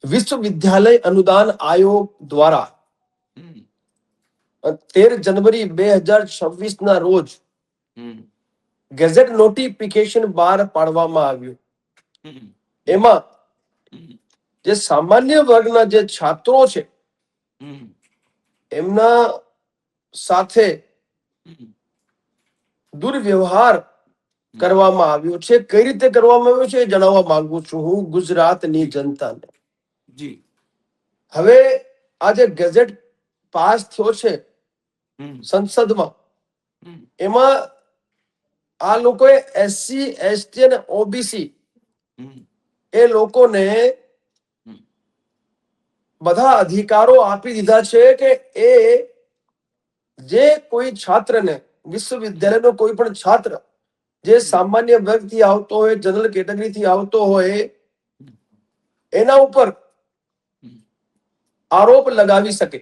વિશ્વવિદ્યાલય અનુદાન આયોગ દ્વારા 13 જનવરી 2026 ના રોજ ગેઝેટ નોટિફિકેશન બહાર પાડવામાં આવ્યું. એમાં જે સામાન્ય વર્ગના જે છાત્રો છે એમના સાથે દુર્વ્યવહાર કરવામાં આવ્યો છે. કઈ રીતે કરવામાં આવ્યો છે એ જણાવવા માંગુ છું હું ગુજરાતની જનતાને. હવે આ જે ગેઝેટ પાસ થયો છે સંસદમાં, એમાં આ લોકોએ એસસી એસટી અને ઓબીસી એ લોકોને બધા અધિકારો આપી દીધા છે કે એ જે કોઈ છાત્રને વિશ્વવિદ્યાલયનો કોઈ પણ છાત્ર જે સામાન્ય વર્ગથી આવતો હોય, જનરલ કેટેગરીથી આવતો હોય, એના ઉપર આરોપ લગાવી શકે.